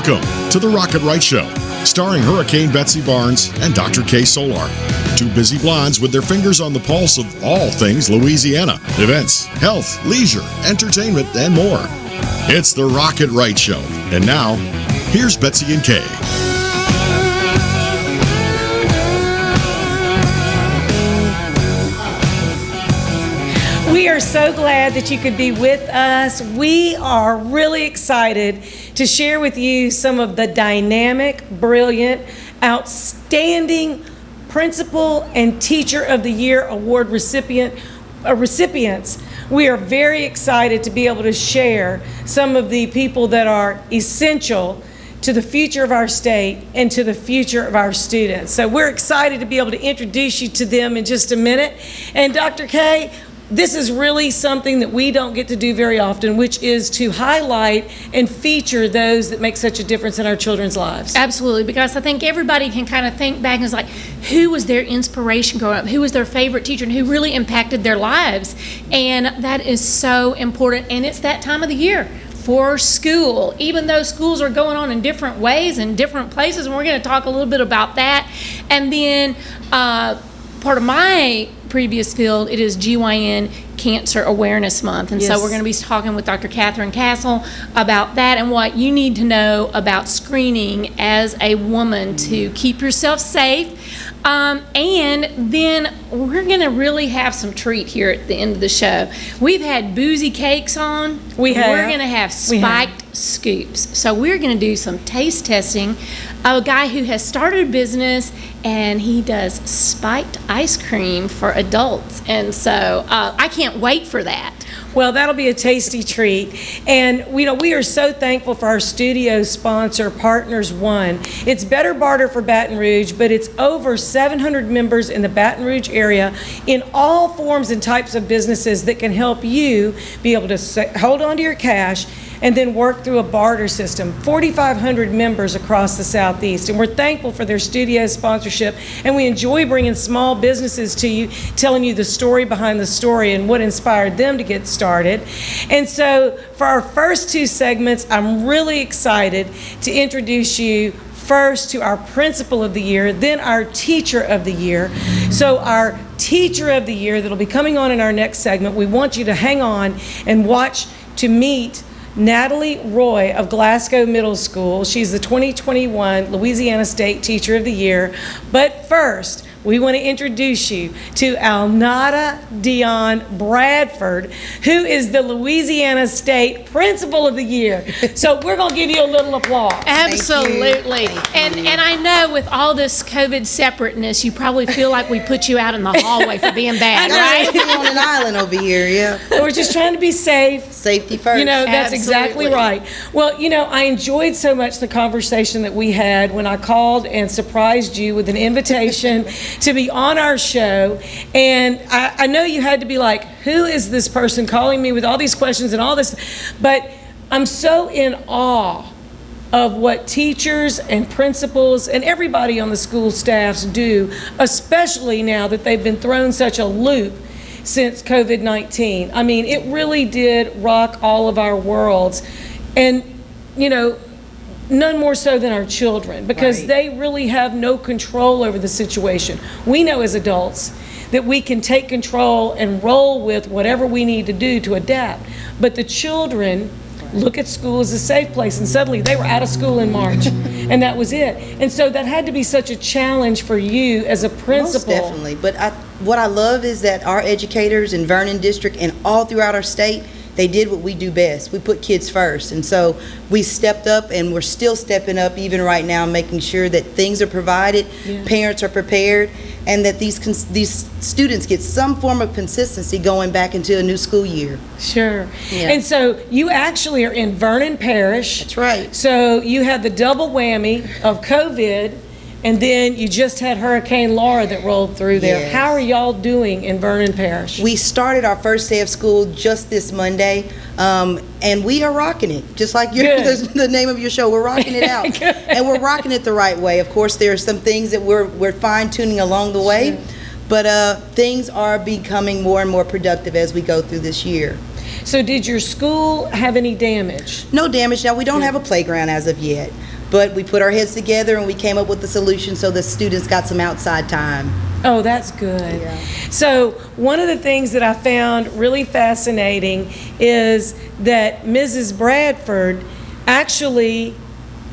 Welcome to the Rocket Right Show, starring Hurricane Betsy Barnes and Dr. K. Solar. Two busy blondes with their fingers on the pulse of all things Louisiana. Events, health, leisure, entertainment, and more. It's the Rocket Right Show. And now, here's Betsy and Kay. We are so glad that you could be with us. We are really excited to share with you some of the dynamic, brilliant, outstanding Principal and Teacher of the Year Award recipients. We are very excited to be able to share some of the people that are essential to the future of our state and to the future of our students. So we're excited to be able to introduce you to them in just a minute. And Dr. K, this is really something that we don't get to do very often, which is to highlight and feature those that make such a difference in our children's lives. Absolutely, because I think everybody can kind of think back and it's like, who was their inspiration growing up? Who was their favorite teacher and who really impacted their lives? And that is so important, and it's that time of the year for school, even though schools are going on in different ways in different places, and we're going to talk a little bit about that. And then part of my previous field, it is GYN Cancer Awareness Month. And so we're going to be talking with Dr. Katherine Castle about that and what you need to know about screening as a woman to keep yourself safe. And then we're going to really have some treat here at the end of the show. We've had boozy cakes on. We're going to have spiked scoops. So we're going to do some taste testing. A guy who has started a business and he does spiked ice cream for adults. And so I can't wait for that. Well, that'll be a tasty treat. And we are so thankful for our studio sponsor, Partners One. It's Better Barter for Baton Rouge, but it's over 700 members in the Baton Rouge area in all forms and types of businesses that can help you be able to hold on to your cash and then work through a barter system. 4,500 members across the Southeast, and we're thankful for their studio sponsorship, and we enjoy bringing small businesses to you, telling you the story behind the story and what inspired them to get started. And so for our first two segments, I'm really excited to introduce you first to our Principal of the Year, then our Teacher of the Year. So our Teacher of the Year that'll be coming on in our next segment, we want you to hang on and watch to meet Natalie Roy of Glasgow Middle School. She's the 2021 Louisiana State Teacher of the Year. But first, we want to introduce you to Alnada Dion Bradford, who is the Louisiana State Principal of the Year. So we're going to give you a little applause. Absolutely. And I know with all this COVID separateness, you probably feel like we put you out in the hallway for being bad, right? We're on an island over here, yeah. We're just trying to be safe. Safety first. That's exactly right. Well, I enjoyed so much the conversation that we had when I called and surprised you with an invitation to be on our show. And I know you had to be like, who is this person calling me with all these questions and all this? But I'm so in awe of what teachers and principals and everybody on the school staffs do, especially now that they've been thrown such a loop since COVID-19. I mean, it really did rock all of our worlds. And, none more so than our children, because they really have no control over the situation. We know as adults that we can take control and roll with whatever we need to do to adapt. But the children look at school as a safe place, and suddenly they were out of school in March, and that was it. And so that had to be such a challenge for you as a principal. Most definitely. But what I love is that our educators in Vernon District and all throughout our state, they did what we do best. We put kids first. And so we stepped up, and we're still stepping up even right now, making sure that things are provided, parents are prepared, and that these students get some form of consistency going back into a new school year. Sure. Yeah. And so you actually are in Vernon Parish. That's right. So you had the double whammy of COVID, and then you just had Hurricane Laura that rolled through there. Yes. How are y'all doing in Vernon Parish? We started our first day of school just this Monday, and we are rocking it. Just like the name of your show, we're rocking it out. And we're rocking it the right way. Of course, there are some things that we're fine-tuning along the way, but things are becoming more and more productive as we go through this year. So did your school have any damage? No damage. Now, we don't have a playground as of yet. But we put our heads together and we came up with a solution so the students got some outside time. Oh, that's good. Yeah. So one of the things that I found really fascinating is that Mrs. Bradford actually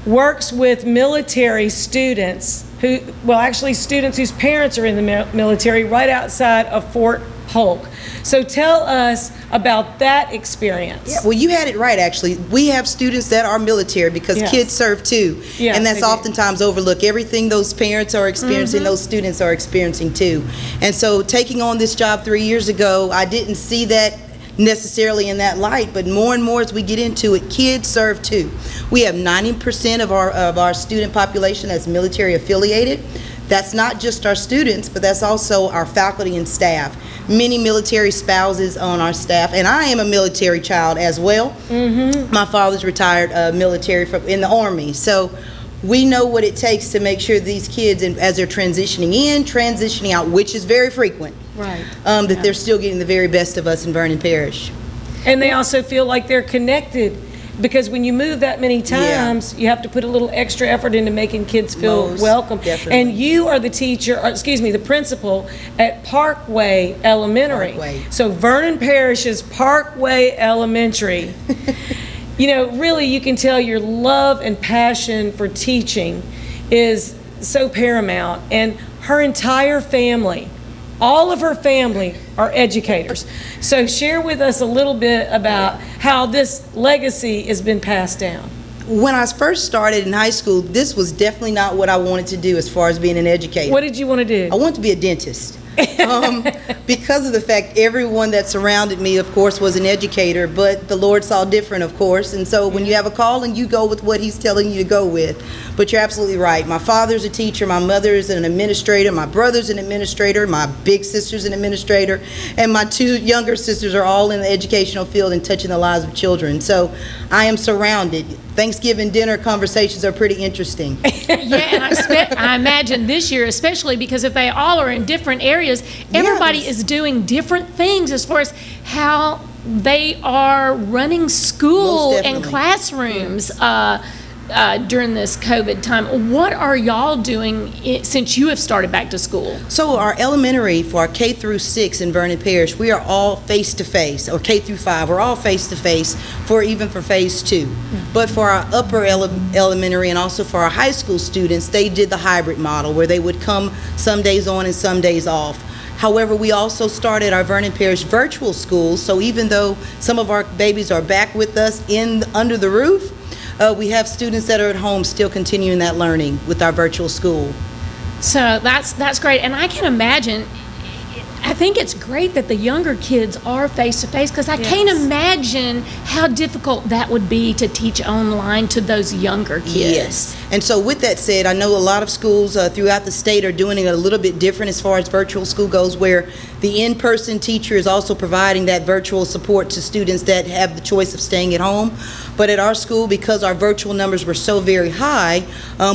works with military students students whose parents are in the military right outside of Fort Polk. So tell us about that experience. Yeah, well, you had it right, actually. We have students that are military because Yes. kids serve too. Yes, and that's they do. oftentimes overlooked. Everything those parents are experiencing, those students are experiencing too. And so taking on this job 3 years ago, I didn't see that necessarily in that light, but more and more as we get into it, kids serve too. We have 90% of our student population that's military affiliated. That's not just our students, but that's also our faculty and staff. Many military spouses on our staff, and I am a military child as well. My father's retired military in the Army, so we know what it takes to make sure these kids, and as they're transitioning in, transitioning out, which is very frequent, Right. that they're still getting the very best of us in Vernon Parish. And they also feel like they're connected, because when you move that many times, you have to put a little extra effort into making kids feel Most welcome. definitely. And you are the teacher, or excuse me, the principal at Parkway Elementary. Parkway. So Vernon Parish's Parkway Elementary. You know, really, you can tell your love and passion for teaching is so paramount. And her entire family, all of her family are educators. So share with us a little bit about how this legacy has been passed down. When I first started in high school, this was definitely not what I wanted to do as far as being an educator. What did you want to do? I wanted to be a dentist. Because of the fact everyone that surrounded me, of course, was an educator, but the Lord saw different, of course. And so when you have a calling, you go with what He's telling you to go with. But you're absolutely right. My father's a teacher, my mother is an administrator, my brother's an administrator, my big sister's an administrator, and my two younger sisters are all in the educational field and touching the lives of children. So I am surrounded. Thanksgiving dinner conversations are pretty interesting. Yeah, and I imagine this year, especially because if they all are in different areas, everybody Yes. is doing different things as far as how they are running school Most and definitely. classrooms during this COVID time. What are y'all doing since you have started back to school? So our elementary, for our K through 6 in Vernon Parish, we are all face-to-face, or K through 5, we're all face-to-face even for phase 2. But for our upper elementary and also for our high school students, they did the hybrid model where they would come some days on and some days off. However, we also started our Vernon Parish virtual school, so even though some of our babies are back with us under the roof, we have students that are at home still continuing that learning with our virtual school. So that's great, and I can imagine. I think it's great that the younger kids are face-to-face, because I can't imagine how difficult that would be to teach online to those younger kids. Yes. And so with that said, I know a lot of schools throughout the state are doing it a little bit different as far as virtual school goes, where the in-person teacher is also providing that virtual support to students that have the choice of staying at home. But at our school, because our virtual numbers were so very high,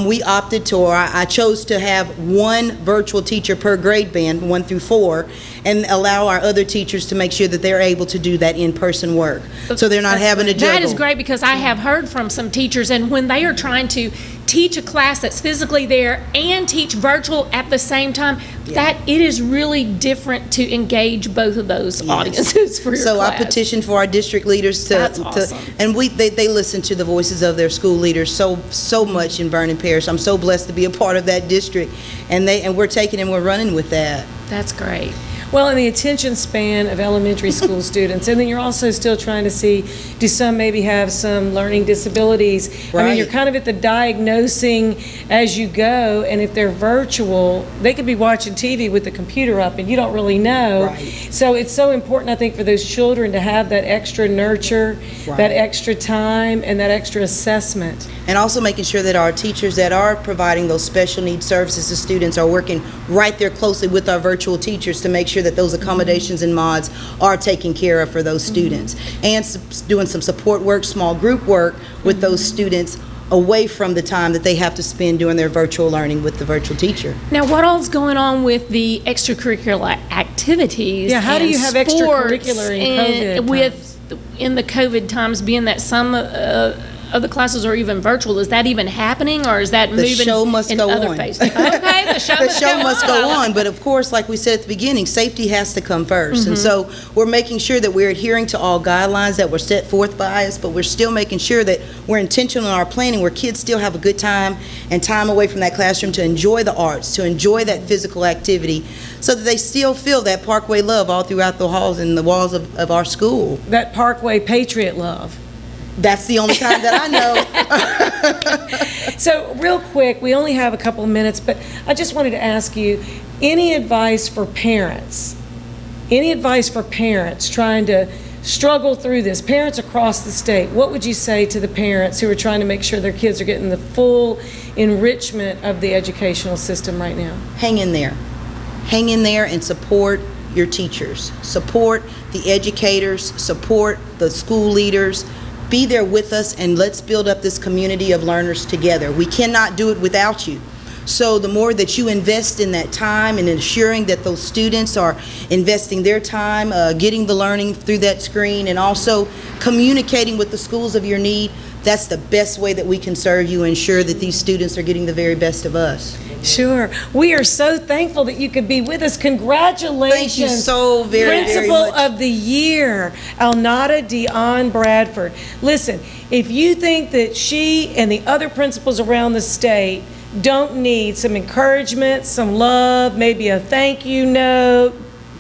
we opted to, or I chose to have one virtual teacher per grade band, 1 through 4, and allow our other teachers to make sure that they're able to do that in-person work. So they're not having to juggle. That is great, because I have heard from some teachers, and when they are trying to teach a class that's physically there and teach virtual at the same time, that it is really different to engage both of those audiences for your So class. I petitioned for our district leaders to, That's awesome. and they listen to the voices of their school leaders so much in Vernon Parish. I'm so blessed to be a part of that district, and we're taking and we're running with that. That's great. Well, in the attention span of elementary school students, and then you're also still trying to see, do some maybe have some learning disabilities? I mean, Right. you're kind of at the diagnosing as you go, and if they're virtual, they could be watching TV with the computer up, and you don't really know. Right. So it's so important, I think, for those children to have that extra nurture, Right. that extra time, and that extra assessment. And also making sure that our teachers that are providing those special needs services to students are working right there closely with our virtual teachers to make sure that those accommodations and mods are taken care of for those students. And doing some support work, small group work with those students away from the time that they have to spend doing their virtual learning with the virtual teacher. Now, what all's going on with the extracurricular activities? Yeah, how do and you have sports extracurricular in COVID in the COVID times, being that some of the classes are even virtual. Is that even happening, or is that moving show must in go other on. phases? Okay, the show must go on. But of course, like we said at the beginning, safety has to come first. And so we're making sure that we're adhering to all guidelines that were set forth by us, but we're still making sure that we're intentional in our planning where kids still have a good time and time away from that classroom to enjoy the arts, to enjoy that physical activity, so that they still feel that Parkway love all throughout the halls and the walls of our school. That Parkway Patriot love. That's the only time that I know. So real quick, we only have a couple of minutes, but I just wanted to ask you, any advice for parents? Any advice for parents trying to struggle through this? Parents across the state, what would you say to the parents who are trying to make sure their kids are getting the full enrichment of the educational system right now? Hang in there. Hang in there and support your teachers. Support the educators. Support the school leaders. Be there with us, and let's build up this community of learners together. We cannot do it without you. So the more that you invest in that time and ensuring that those students are investing their time, getting the learning through that screen, and also communicating with the schools of your need, that's the best way that we can serve you and ensure that these students are getting the very best of us. Sure. We are so thankful that you could be with us. Congratulations. Thank you so very Principal much. of the Year, Alnada Dion Bradford. Listen, if you think that she and the other principals around the state don't need some encouragement, some love, maybe a thank you note,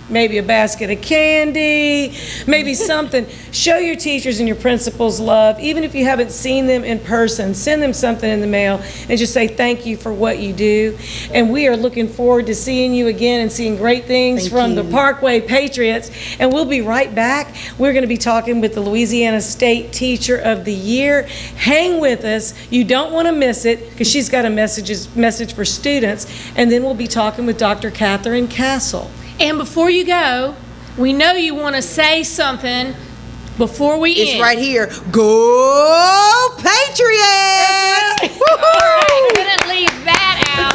maybe a basket of candy, maybe something. Show your teachers and your principals love. Even if you haven't seen them in person, send them something in the mail and just say thank you for what you do. And we are looking forward to seeing you again and seeing great things from the Parkway Patriots. And we'll be right back. We're going to be talking with the Louisiana State Teacher of the Year. Hang with us. You don't want to miss it because she's got a message for students. And then we'll be talking with Dr. Katherine Castle. And before you go, we know you want to say something before we end. It's right here. Go Patriots! That's right. All right, couldn't leave that out.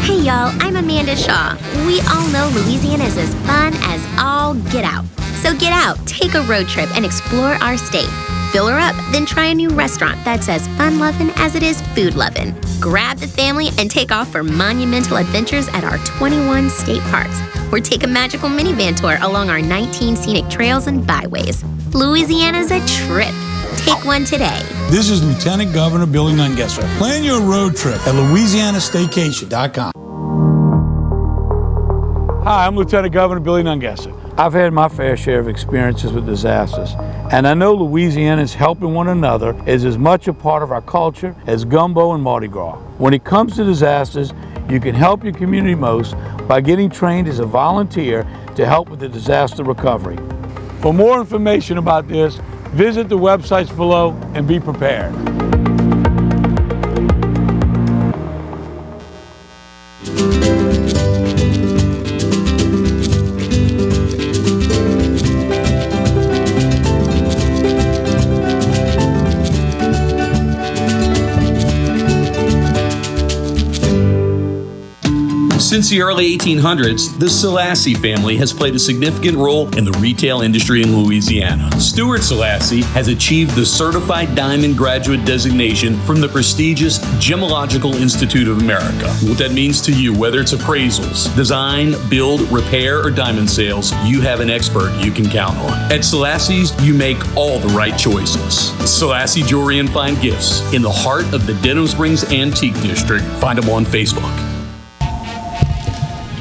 Hey y'all, I'm Amanda Shaw. We all know Louisiana is as fun as all get out. So get out, take a road trip, and explore our state. Fill her up, then try a new restaurant that's as fun-loving as it is food-loving. Grab the family and take off for monumental adventures at our 21 state parks, or take a magical minivan tour along our 19 scenic trails and byways. Louisiana's a trip. Take one today. This is Lieutenant Governor Billy Nungesser. Plan your road trip at LouisianaStaycation.com. Hi, I'm Lieutenant Governor Billy Nungesser. I've had my fair share of experiences with disasters, and I know Louisiana's helping one another is as much a part of our culture as gumbo and Mardi Gras. When it comes to disasters, you can help your community most by getting trained as a volunteer to help with the disaster recovery. For more information about this, visit the websites below and be prepared. Since the early 1800s, the Selassie family has played a significant role in the retail industry in Louisiana. Stuart Selassie has achieved the Certified Diamond Graduate designation from the prestigious Gemological Institute of America. What that means to you, whether it's appraisals, design, build, repair, or diamond sales, you have an expert you can count on. At Selassie's, you make all the right choices. Selassie Jewelry and Fine Gifts, in the heart of the Denham Springs Antique District. Find them on Facebook.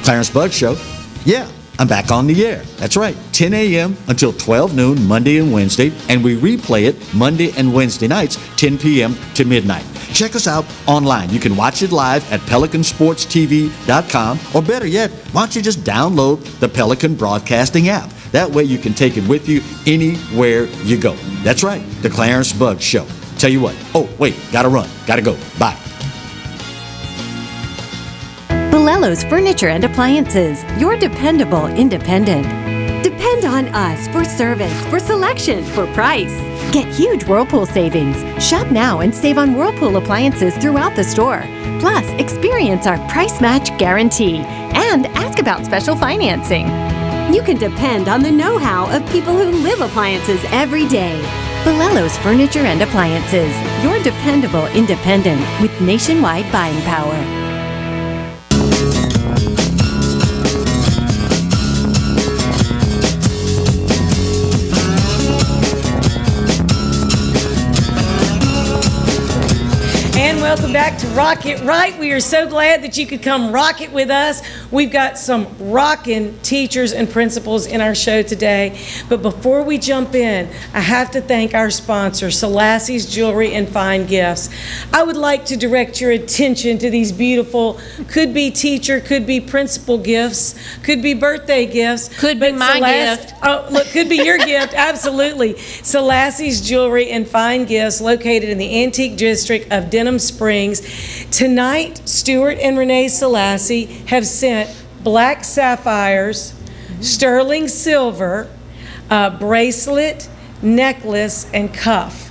Clarence Bugg Show. Yeah, I'm back on the air. That's right, 10 a.m. until 12 noon, Monday and Wednesday, and we replay it Monday and Wednesday nights, 10 p.m. to midnight. Check us out online. You can watch it live at PelicanSportsTV.com, or better yet, why don't you just download the Pelican Broadcasting app? That way you can take it with you anywhere you go. That's right, the Clarence Bugg Show. Tell you what, oh, wait, gotta run, gotta go, bye. Bolello's Furniture and Appliances, your dependable independent. Depend on us for service, for selection, for price. Get huge Whirlpool savings. Shop now and save on Whirlpool appliances throughout the store. Plus, experience our price match guarantee and ask about special financing. You can depend on the know-how of people who live appliances every day. Bolello's Furniture and Appliances, your dependable independent with nationwide buying power. And welcome back to Rock It Right. We are so glad that you could come rock it with us. We've got some rockin' teachers and principals in our show today. But before we jump in, I have to thank our sponsor, Selassie's Jewelry and Fine Gifts. I would like to direct your attention to these beautiful, could be teacher, could be principal gifts, could be birthday gifts. Could be my gift. Oh, look, could be your gift, absolutely. Selassie's Jewelry and Fine Gifts, located in the Antique District of Denham Springs. Tonight, Stuart and Renee Selassie have sent black sapphires, sterling silver, bracelet, necklace, and cuff.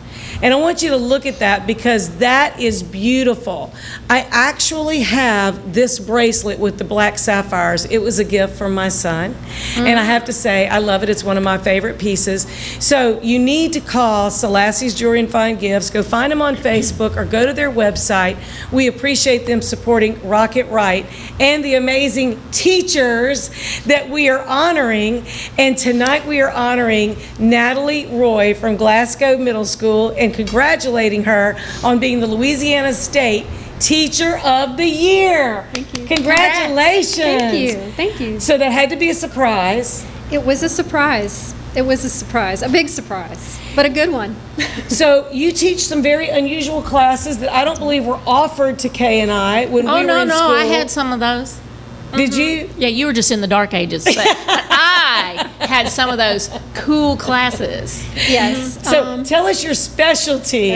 And I want you to look at that because that is beautiful. I actually have this bracelet with the black sapphires. It was a gift from my son. And I have to say, I love it. It's one of my favorite pieces. So you need to call Selassie's Jewelry and Fine Gifts. Go find them on Facebook or go to their website. We appreciate them supporting Rock It Right and the amazing teachers that we are honoring. And tonight we are honoring Natalie Roy from Glasgow Middle School and congratulating her on being the Louisiana State Teacher of the Year. Thank you. Congratulations. Thank you. Thank you. So that had to be a surprise. It was a surprise. It was a surprise, a big surprise, but a good one. So you teach some very unusual classes that I don't believe were offered to Kay and I when we were in school. I had some of those. Did you? Yeah, you were just in the dark ages, but I had some of those cool classes. Yes. So tell us your specialty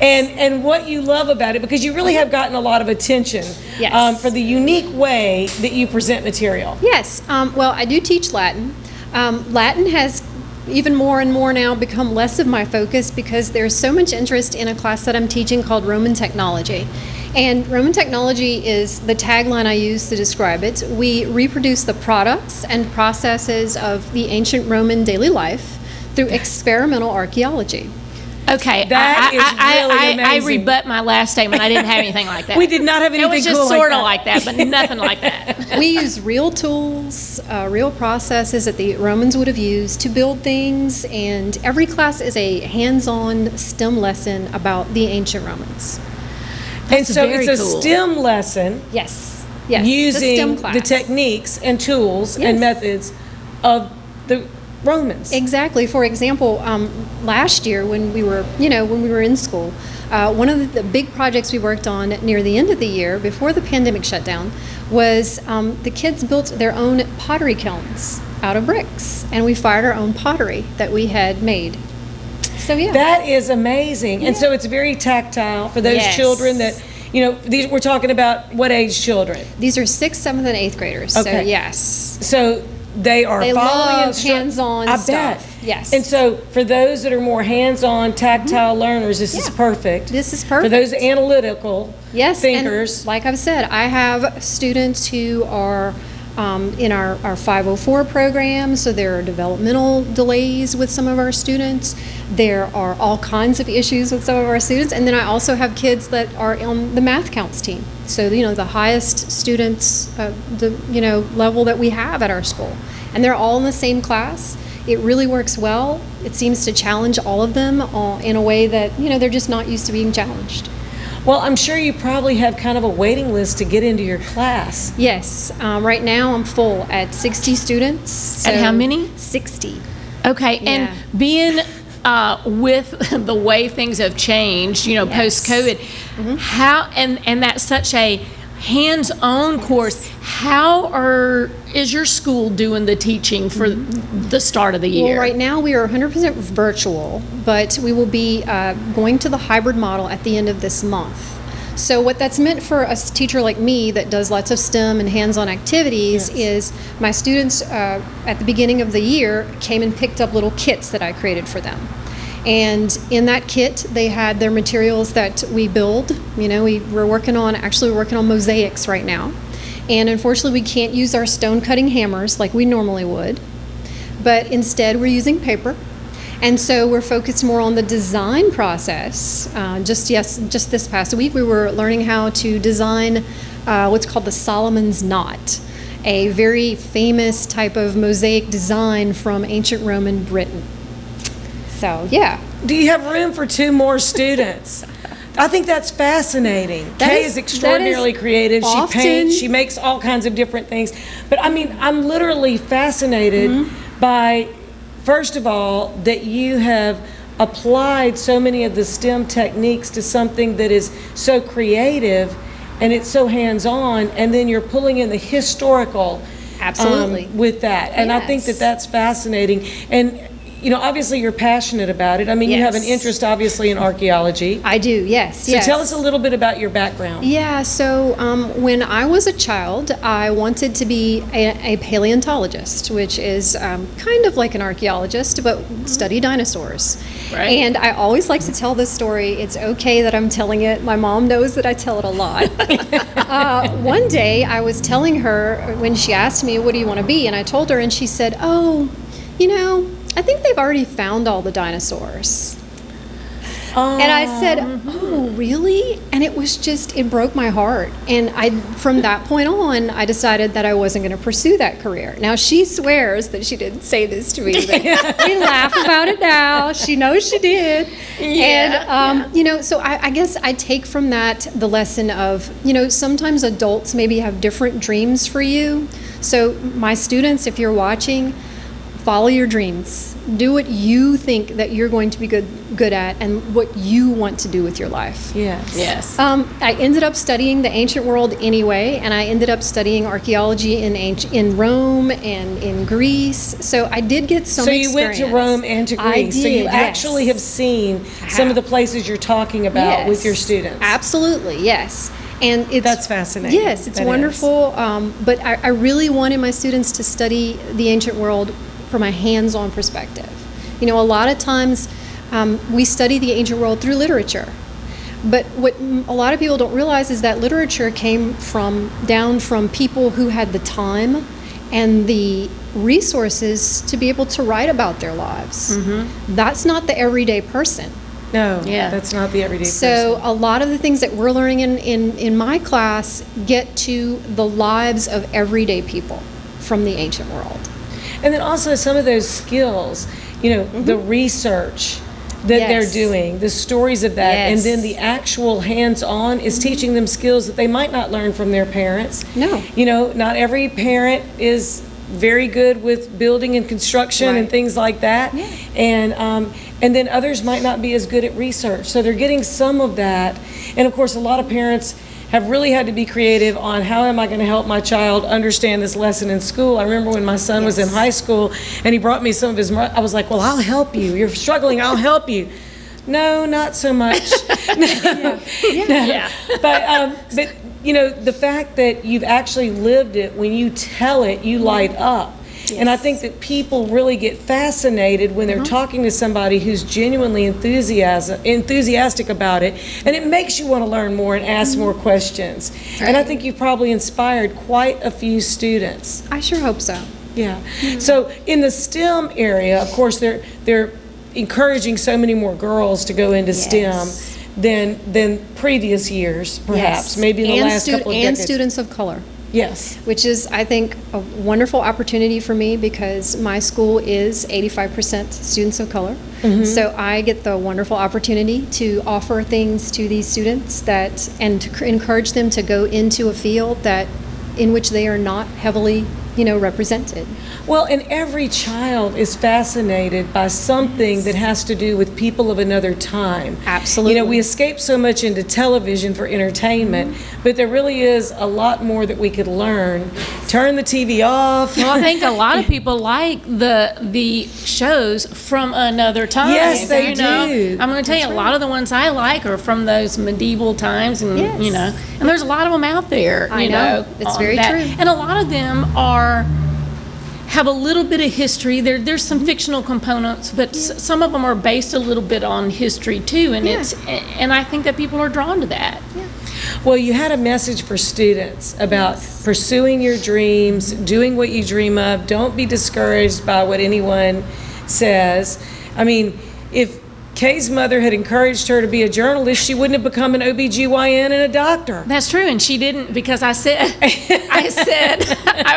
and what you love about it, because you really have gotten a lot of attention for the unique way that you present material. Yes. Well, I do teach Latin. Latin has even more and more now become less of my focus because there's so much interest in a class that I'm teaching called Roman Technology. And Roman Technology is the tagline I use to describe it. We reproduce the products and processes of the ancient Roman daily life through experimental archaeology. Okay, that is really amazing. I rebut my last statement. I didn't have anything like that. We did not have anything cool. It was just cool sort of like that, but nothing like that. We use real tools, real processes that the Romans would have used to build things, and every class is a hands-on STEM lesson about the ancient Romans. And so very it's a cool. STEM lesson. Yes. Yes. Using STEM class. the techniques and tools and methods of the Romans. Exactly. For example, last year when we were in school, one of the big projects we worked on near the end of the year, before the pandemic shut down, was the kids built their own pottery kilns out of bricks, and we fired our own pottery that we had made. So yeah, that is amazing. And so it's very tactile for those children that, these, we're talking about what age children? These are 6th, 7th, and 8th graders. Okay. So yes. So they are following love hands-on I stuff. Bet. Yes. And so for those that are more hands-on, tactile learners, this is perfect. This is perfect. For those analytical thinkers. And like I've said, I have students who are in our 504 program, so there are developmental delays with some of our students. There are all kinds of issues with some of our students, and then I also have kids that are on the math counts team. So the highest students, level that we have at our school, and they're all in the same class. It really works well. It seems to challenge all of them in a way that they're just not used to being challenged. Well, I'm sure you probably have kind of a waiting list to get into your class. Yes. Right now I'm full at 60 students. So At how many? 60. Okay, and being with the way things have changed, post-COVID, how and that's such a hands-on course. Is your school doing the teaching for the start of the year? Well, right now we are 100% virtual, but we will be going to the hybrid model at the end of this month. So what that's meant for a teacher like me that does lots of STEM and hands-on activities is my students at the beginning of the year came and picked up little kits that I created for them. And in that kit, they had their materials that we build. We're working on mosaics right now. And unfortunately, we can't use our stone cutting hammers like we normally would, but instead we're using paper. And so we're focused more on the design process. Just this past week, we were learning how to design what's called the Solomon's Knot, a very famous type of mosaic design from ancient Rome and Britain. So, yeah. Do you have room for 2 more students? I think that's fascinating. Kay is extraordinarily creative. She paints, she makes all kinds of different things. But I mean, I'm literally fascinated by, first of all, that you have applied so many of the STEM techniques to something that is so creative and it's so hands-on, and then you're pulling in the historical with that. And I think that that's fascinating. And you know, obviously you're passionate about it. I mean, you have an interest, obviously, in archaeology. I do, yes. So tell us a little bit about your background. Yeah, so when I was a child, I wanted to be a paleontologist, which is kind of like an archaeologist, but study dinosaurs. Right. And I always like to tell this story. It's okay that I'm telling it. My mom knows that I tell it a lot. One day, I was telling her when she asked me, what do you want to be? And I told her, and she said, oh, you know, I think they've already found all the dinosaurs. And I said, oh, really? And it was just, it broke my heart. And from that point on, I decided that I wasn't going to pursue that career. Now, she swears that she didn't say this to me, but we laugh about it now. She knows she did. And, you know, so I guess I take from that the lesson of, you know, sometimes adults maybe have different dreams for you. So my students, if you're watching, follow your dreams. Do what you think that you're going to be good at and what you want to do with your life. Yes. I ended up studying the ancient world anyway, and I ended up studying archaeology in Rome and in Greece. So I did get some experience. So you went to Rome and to Greece. I did, so you actually have seen some of the places you're talking about with your students. Absolutely, yes. And that's fascinating. Yes, it's wonderful. But I really wanted my students to study the ancient world from a hands-on perspective. You know, a lot of times we study the ancient world through literature, but what a lot of people don't realize is that literature came down from people who had the time and the resources to be able to write about their lives. That's not the everyday person. No, that's not the everyday person. So a lot of the things that we're learning in my class get to the lives of everyday people from the ancient world. And then also some of those skills, you know, the research that they're doing, the stories of that, and then the actual hands-on is teaching them skills that they might not learn from their parents. No. You know, not every parent is very good with building and construction and things like that. And then others might not be as good at research. So they're getting some of that. And of course, a lot of parents have really had to be creative on how am I going to help my child understand this lesson in school. I remember when my son was in high school and he brought me some of his, I was like, well, I'll help you. You're struggling, I'll help you. No, not so much. But you know, the fact that you've actually lived it, when you tell it, you light up. And I think that people really get fascinated when they're talking to somebody who's genuinely enthusiastic about it, and it makes you want to learn more and ask more questions. And I think you've probably inspired quite a few students. I sure hope so. Yeah. So in the STEM area, of course, they're encouraging so many more girls to go into STEM than previous years, perhaps, maybe in the last couple of decades. And students of color. Yes. Which is, I think, a wonderful opportunity for me because my school is 85% students of color. So I get the wonderful opportunity to offer things to these students and to encourage them to go into a field in which they are not heavily, represented. Well, and every child is fascinated by something that has to do with people of another time. Absolutely. We escape so much into television for entertainment, but there really is a lot more that we could learn. Turn the TV off. Well, I think a lot of people like the shows from another time. Yes, they do. I'm going to tell you, a lot of the ones I like are from those medieval times, and and there's a lot of them out there. I know. It's very true. And a lot of them have a little bit of history. There's some fictional components, but some of them are based a little bit on history too, and and I think that people are drawn to that. Well, you had a message for students about pursuing your dreams, doing what you dream of. Don't be discouraged by what anyone says. I mean, if Kay's mother had encouraged her to be a journalist, she wouldn't have become an OBGYN and a doctor. That's true, and she didn't, because I said, I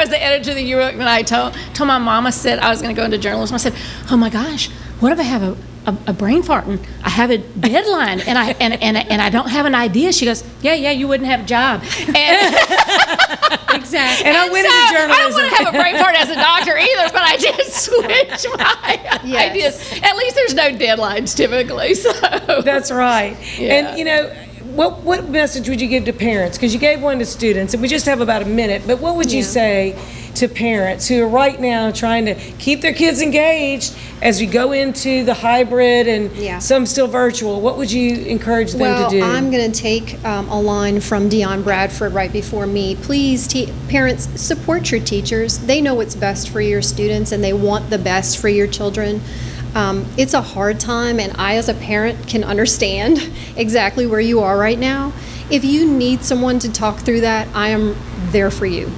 was the editor of the yearbook, and I told my mom, I said I was going to go into journalism. I said, oh my gosh, what if I have a brain fart and I have a deadline and I don't have an idea? She goes, yeah, you wouldn't have a job. And exactly. And I went into journalism. I don't want to have a brain fart as a doctor either, but I did switch my ideas. At least there's no deadlines typically. So that's right. Yeah. And what message would you give to parents? Because you gave one to students, and we just have about a minute. But what would you say to parents who are right now trying to keep their kids engaged as we go into the hybrid and some still virtual? What would you encourage them to do? Well, I'm going to take a line from Dion Bradford right before me. Please, parents, support your teachers. They know what's best for your students, and they want the best for your children. It's a hard time, and I as a parent can understand exactly where you are right now. If you need someone to talk through that, I am there for you.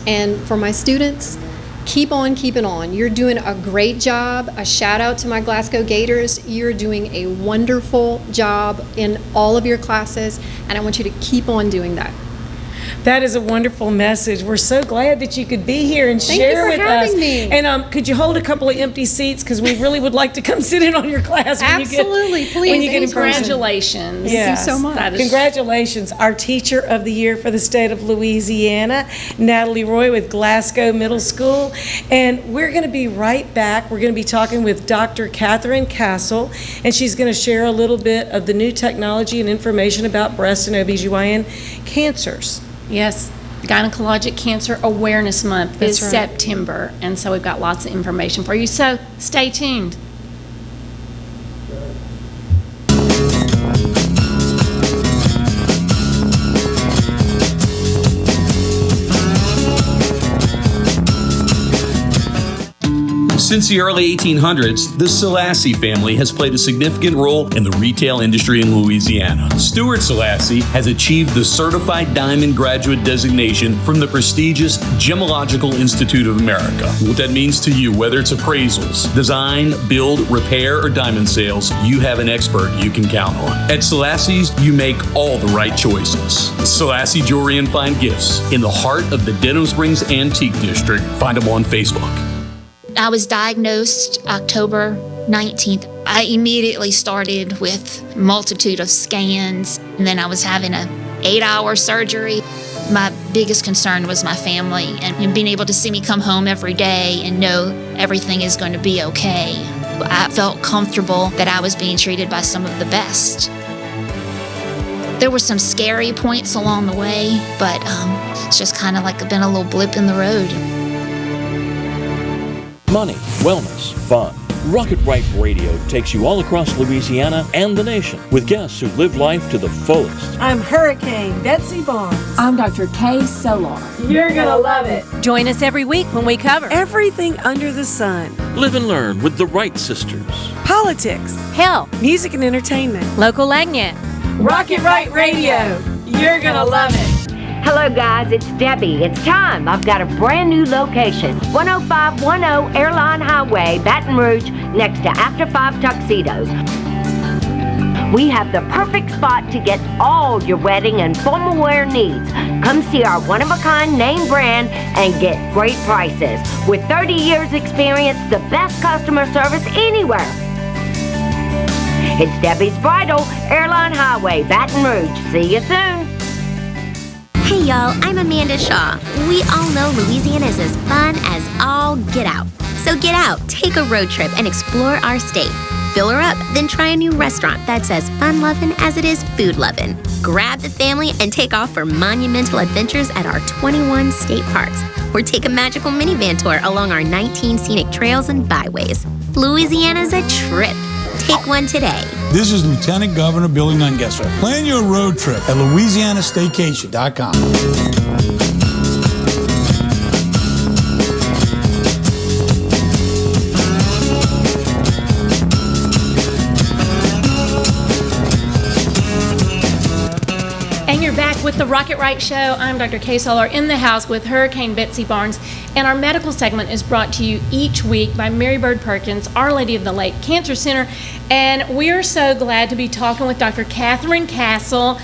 And for my students, keep on keeping on. You're doing a great job. A shout out to my Glasgow Gators. You're doing a wonderful job in all of your classes, and I want you to keep on doing that. That is a wonderful message. We're so glad that you could be here and share with us. Thank you for having me. And could you hold a couple of empty seats, because we really would like to come sit in on your class when Absolutely, you get, please. when you get in person. Congratulations. Yes. Thank you so much. Congratulations. Our Teacher of the Year for the state of Louisiana, Natalie Roy with Glasgow Middle School. And we're going to be right back. We're going to be talking with Dr. Katherine Castle, and she's going to share a little bit of the new technology and information about breast and OBGYN cancers. Yes, Gynecologic Cancer Awareness Month is right. September, and so we've got lots of information for you, so stay tuned. Since the early 1800s, the Selassie family has played a significant role in the retail industry in Louisiana. Stuart Selassie has achieved the Certified Diamond Graduate designation from the prestigious Gemological Institute of America. What that means to you, whether it's appraisals, design, build, repair, or diamond sales, you have an expert you can count on. At Selassie's, you make all the right choices. Selassie Jewelry and Fine Gifts in the heart of the Denham Springs Antique District. Find them on Facebook. I was diagnosed October 19th. I immediately started with a multitude of scans, and then I was having an 8-hour surgery. My biggest concern was my family and being able to see me come home every day and know everything is going to be okay. I felt comfortable that I was being treated by some of the best. There were some scary points along the way, but it's just kind of like been a little blip in the road. Money, wellness, fun. Rocket Right Radio takes you all across Louisiana and the nation with guests who live life to the fullest. I'm Hurricane Betsy Barnes. I'm Dr. Kay Solar. You're gonna love it. Join us every week when we cover everything under the sun. Live and learn with the Wright sisters. Politics, health, music and entertainment, local agnet. Rocket Right Radio. You're gonna love it. Hello guys, it's Debbie. It's time. I've got a brand new location. 10510 Airline Highway, Baton Rouge, next to After 5 Tuxedos. We have the perfect spot to get all your wedding and formal wear needs. Come see our one-of-a-kind name brand and get great prices. With 30 years experience, the best customer service anywhere. It's Debbie's Bridal, Airline Highway, Baton Rouge. See you soon. Hey y'all, I'm Amanda Shaw. We all know Louisiana is as fun as all get out. So get out, take a road trip, and explore our state. Fill her up, then try a new restaurant that's as fun-loving as it is food-loving. Grab the family and take off for monumental adventures at our 21 state parks. Or take a magical minivan tour along our 19 scenic trails and byways. Louisiana's a trip. Take one today. This is Lieutenant Governor Billy Nungesser. Plan your road trip at LouisianaStaycation.com. And you're back the Rocket Right Show. I'm Dr. Kay Solar in the house with Hurricane Betsy Barnes, and our medical segment is brought to you each week by Mary Bird Perkins, Our Lady of the Lake Cancer Center, and we are so glad to be talking with Dr. Katherine Castle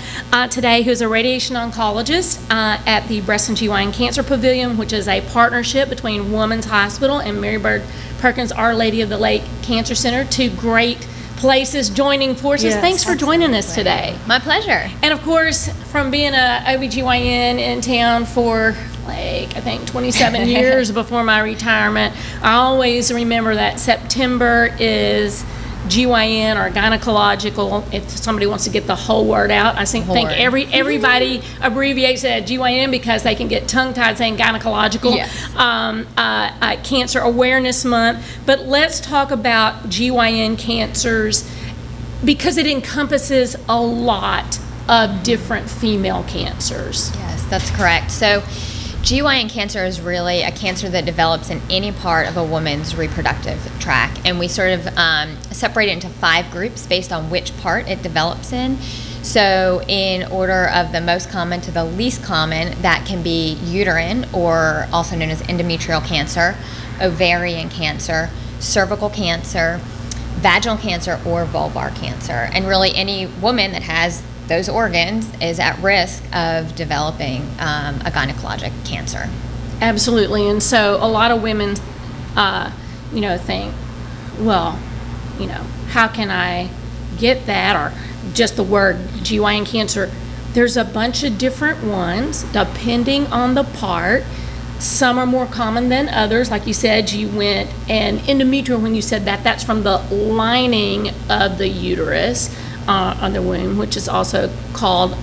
today, who's a radiation oncologist at the Breast and GYN Cancer Pavilion, which is a partnership between Women's Hospital and Mary Bird Perkins, Our Lady of the Lake Cancer Center, two great places joining forces. Yes, thanks for joining us today. My pleasure. And of course, from being a OBGYN in town for I think 27 years before my retirement, I always remember that September is GYN or gynecological, if somebody wants to get the whole word out. I think everybody abbreviates it as GYN because they can get tongue-tied saying gynecological. Yes. Cancer Awareness Month. But let's talk about GYN cancers because it encompasses a lot of different female cancers. Yes, that's correct. So GYN cancer is really a cancer that develops in any part of a woman's reproductive tract, and we sort of separate it into 5 groups based on which part it develops in. So in order of the most common to the least common, that can be uterine, or also known as endometrial cancer, ovarian cancer, cervical cancer, vaginal cancer, or vulvar cancer. And really any woman that has those organs is at risk of developing a gynecologic cancer. Absolutely. And so a lot of women, think, well, how can I get that? Or just the word GYN cancer. There's a bunch of different ones depending on the part. Some are more common than others. Like you said, you went, and endometrial, when you said that, that's from the lining of the uterus on the womb, which is also called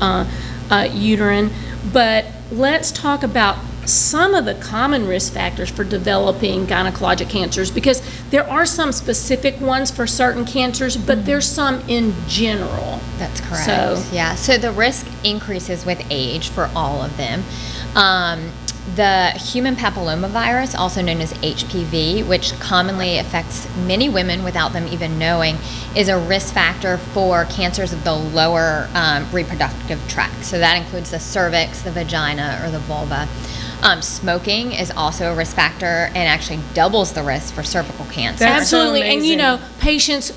uterine. But let's talk about some of the common risk factors for developing gynecologic cancers, because there are some specific ones for certain cancers, but there's some in general. That's correct. So the risk increases with age for all of them. The human papillomavirus, also known as HPV, which commonly affects many women without them even knowing, is a risk factor for cancers of the lower reproductive tract. So that includes the cervix, the vagina, or the vulva. Smoking is also a risk factor and actually doubles the risk for cervical cancer. Absolutely. And patients,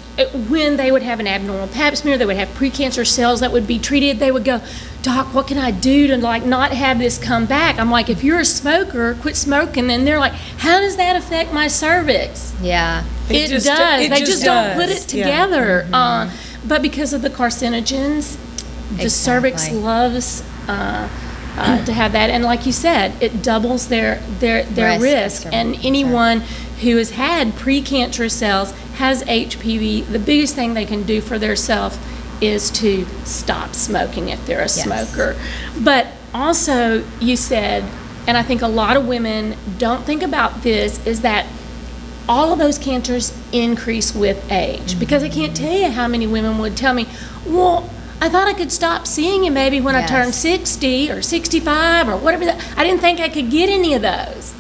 when they would have an abnormal pap smear, they would have precancer cells that would be treated, they would go, "Doc, what can I do to not have this come back?" I'm like, if you're a smoker, quit smoking. And they're like, how does that affect my cervix? Yeah. It does. They just don't put it together. Yeah. But because of the carcinogens, the cervix loves to have that, and like you said, it doubles their risk. And anyone who has had precancerous cells has HPV. The biggest thing they can do for themselves is to stop smoking if they're a smoker. But also, you said, and I think a lot of women don't think about this, is that all of those cancers increase with age. Because I can't tell you how many women would tell me, well, I thought I could stop seeing you maybe when I turned 60 or 65 or whatever. I didn't think I could get any of those.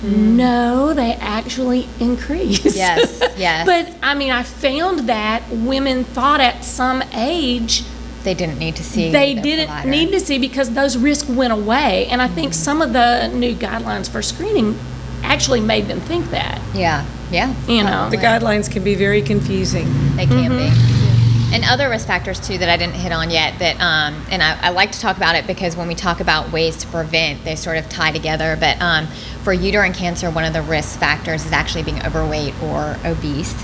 No, they actually increase. Yes. But I found that women thought at some age they didn't need to see. They didn't need to see because those risks went away. And I think some of the new guidelines for screening actually made them think that. Yeah. The guidelines can be very confusing. They can be. And other risk factors too that I didn't hit on yet that, and I like to talk about it because when we talk about ways to prevent, they sort of tie together. But for uterine cancer, one of the risk factors is actually being overweight or obese.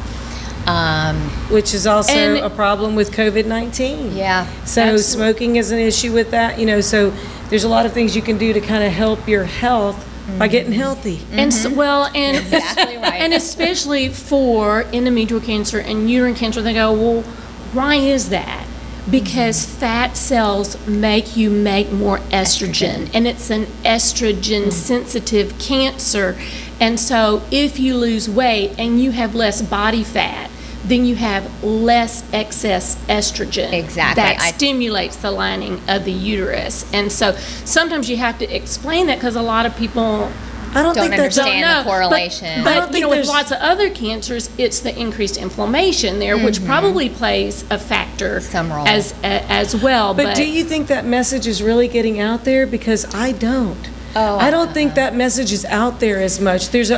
Which is also a problem with COVID-19. Yeah. So absolutely. Smoking is an issue with that. So there's a lot of things you can do to kind of help your health by getting healthy. And exactly right. And especially for endometrial cancer and uterine cancer, they go, well, why is that? Because fat cells make you make more estrogen. And it's an estrogen sensitive cancer. And so if you lose weight and you have less body fat, then you have less excess estrogen. Exactly. That stimulates the lining of the uterus. And so sometimes you have to explain that because a lot of people I don't think that's understand the correlation. But you know, with lots of other cancers, it's the increased inflammation there, which probably plays a factor some role as well. But do you think that message is really getting out there? Because I don't. I don't think that message is out there as much. There's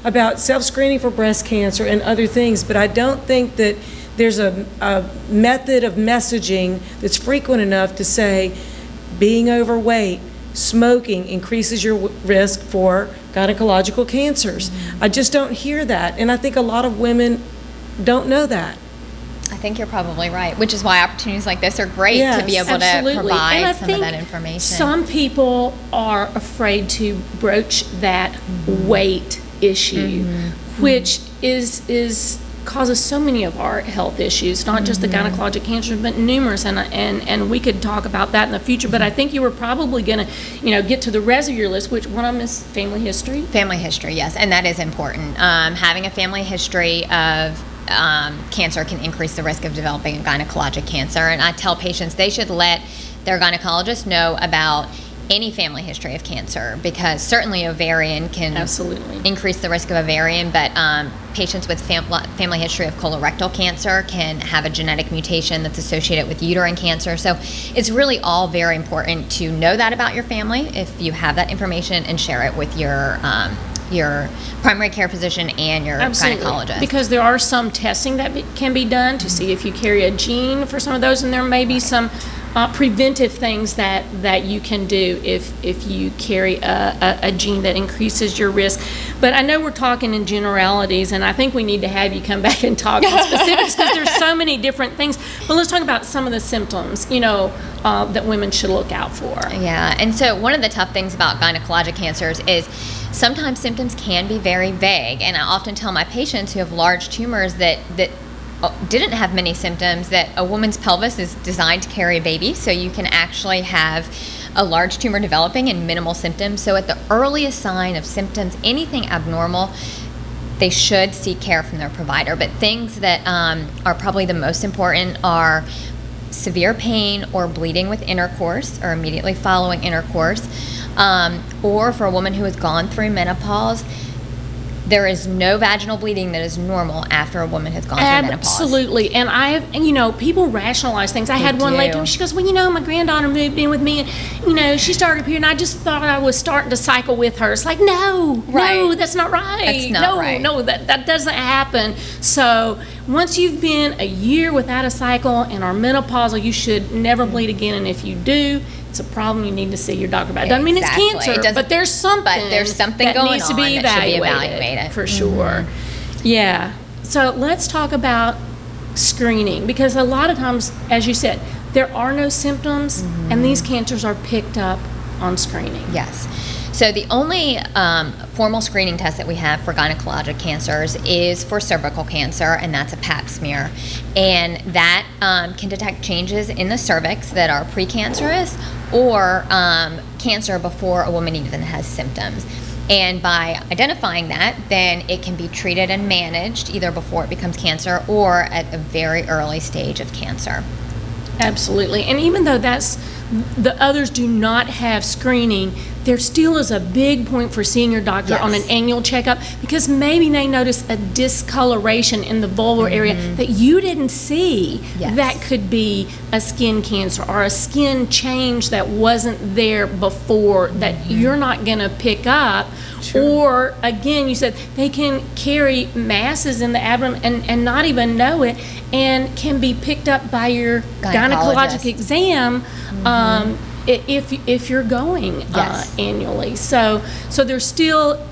about self-screening for breast cancer and other things, but I don't think that there's a method of messaging that's frequent enough to say being overweight, smoking increases your risk for gynecological cancers. I just don't hear that, and I think a lot of women don't know that. I think you're probably right, which is why opportunities like this are great to be able to provide some of that information. Some people are afraid to broach that weight issue, which is causes so many of our health issues, not just the gynecologic cancers, but numerous, and we could talk about that in the future. But I think you were probably going to, get to the rest of your list, which one of them is family history. Family history, yes, and that is important. Having a family history of cancer can increase the risk of developing a gynecologic cancer, and I tell patients they should let their gynecologist know about any family history of cancer, because certainly ovarian can increase the risk of ovarian, but patients with family history of colorectal cancer can have a genetic mutation that's associated with uterine cancer. So it's really all very important to know that about your family if you have that information, and share it with your primary care physician and your gynecologist. Because there are some testing that can be done to see if you carry a gene for some of those, and there may be some preventive things that you can do if you carry a gene that increases your risk. But I know we're talking in generalities, and I think we need to have you come back and talk in specifics, because there's so many different things. But let's talk about some of the symptoms, that women should look out for. Yeah, and so one of the tough things about gynecologic cancers is sometimes symptoms can be very vague, and I often tell my patients who have large tumors that didn't have many symptoms that a woman's pelvis is designed to carry a baby, so you can actually have a large tumor developing and minimal symptoms. So at the earliest sign of symptoms, anything abnormal, they should seek care from their provider. But things that are probably the most important are severe pain or bleeding with intercourse or immediately following intercourse, or for a woman who has gone through menopause. There is no vaginal bleeding that is normal after a woman has gone through menopause. Absolutely. And people rationalize things. I had one lady, she goes, well, my granddaughter moved in with me, and, she started here, and I just thought I was starting to cycle with her. It's like, no, that's not right. That's not right. No, that doesn't happen. So once you've been a year without a cycle and are menopausal, you should never bleed again. And if you do, it's a problem you need to see your doctor about. It doesn't mean it's cancer, but there's something that going needs to be evaluated. For sure. Yeah. So let's talk about screening, because a lot of times, as you said, there are no symptoms, and these cancers are picked up on screening. Yes. So the only formal screening test that we have for gynecologic cancers is for cervical cancer, and that's a Pap smear. And that can detect changes in the cervix that are precancerous or cancer before a woman even has symptoms. And by identifying that, then it can be treated and managed either before it becomes cancer or at a very early stage of cancer. Absolutely. And even though the others do not have screening, there still is a big point for seeing your doctor on an annual checkup, because maybe they notice a discoloration in the vulvar area that you didn't see. That could be a skin cancer or a skin change that wasn't there before that you're not going to pick up. Or again, you said they can carry masses in the abdomen and not even know it, and can be picked up by your gynecologic exam if you're going annually. So there's still,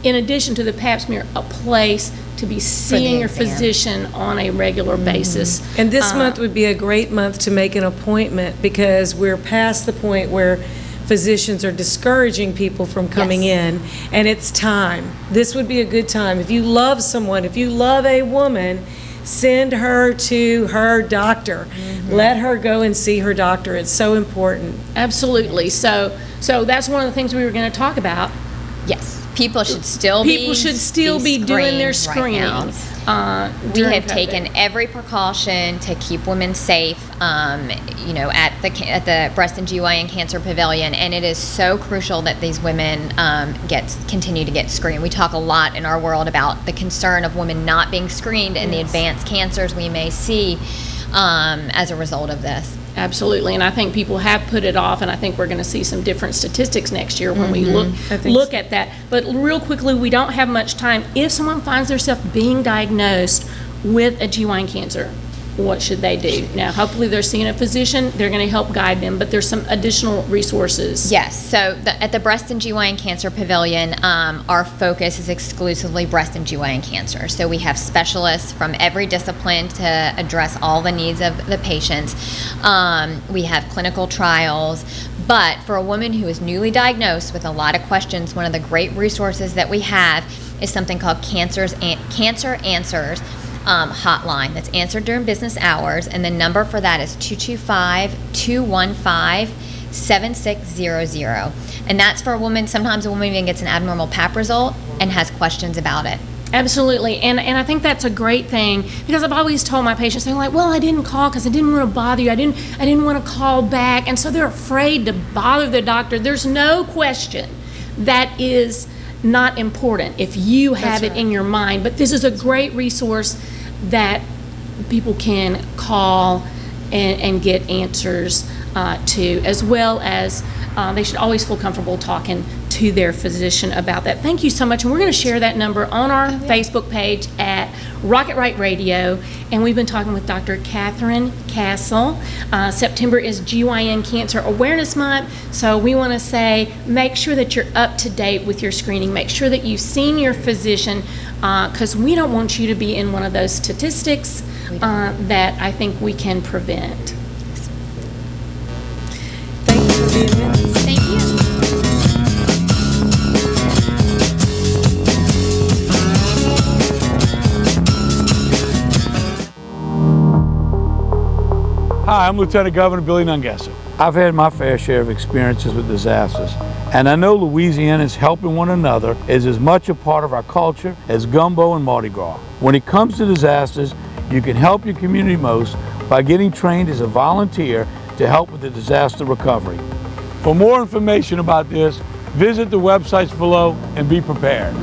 in addition to the Pap smear, a place to be seeing your physician on a regular basis. And this month would be a great month to make an appointment, because we're past the point where physicians are discouraging people from coming in, and it's time. This would be a good time. If you love someone, if you love a woman, send her to her doctor. Let her go and see her doctor. It's so important. Absolutely. So that's one of the things we were going to talk about. Yes. People should still be doing their screening. Right now. We have taken every precaution to keep women safe, at the Breast and GYN Cancer Pavilion, and it is so crucial that these women continue to get screened. We talk a lot in our world about the concern of women not being screened and the advanced cancers we may see as a result of this. Absolutely, and I think people have put it off, and I think we're going to see some different statistics next year when we look at that. But real quickly, we don't have much time. If someone finds themselves being diagnosed with a GYN cancer, what should they do? Now, hopefully they're seeing a physician. They're going to help guide them, but there's some additional resources. Yes. So at the Breast and GYN Cancer Pavilion, our focus is exclusively breast and GYN cancer. So we have specialists from every discipline to address all the needs of the patients. We have clinical trials. But for a woman who is newly diagnosed with a lot of questions, one of the great resources that we have is something called Cancer Answers hotline that's answered during business hours, and the number for that is 225-215-7600. And that's for a woman. Sometimes a woman even gets an abnormal Pap result and has questions about it. Absolutely, and I think that's a great thing, because I've always told my patients, they're like, well, I didn't call because I didn't want to bother you. I didn't want to call back, and so they're afraid to bother the doctor. There's no question that is not important if you have it in your mind, but this is a great resource that people can call and get answers to, as well as they should always feel comfortable talking to their physician about that. Thank you so much, and we're going to share that number on our Facebook page at Rocket Right Radio, and we've been talking with Dr. Katherine Castle. September is GYN Cancer Awareness Month, so we want to say make sure that you're up to date with your screening. Make sure that you've seen your physician, because we don't want you to be in one of those statistics that I think we can prevent. Thank you for being with us. Thank you. Hi, I'm Lieutenant Governor Billy Nungesser. I've had my fair share of experiences with disasters, and I know Louisiana's helping one another is as much a part of our culture as gumbo and Mardi Gras. When it comes to disasters, you can help your community most by getting trained as a volunteer to help with the disaster recovery. For more information about this, visit the websites below and be prepared.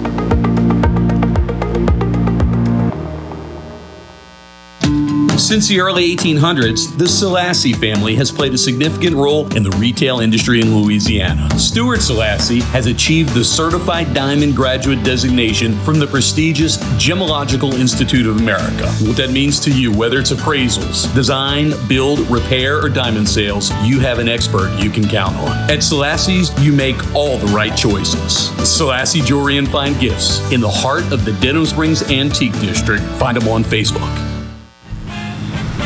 Since the early 1800s, the Selassie family has played a significant role in the retail industry in Louisiana. Stuart Selassie has achieved the Certified Diamond Graduate designation from the prestigious Gemological Institute of America. What that means to you, whether it's appraisals, design, build, repair, or diamond sales, you have an expert you can count on. At Selassie's, you make all the right choices. Selassie Jewelry and Fine Gifts in the heart of the Denham Springs Antique District. Find them on Facebook.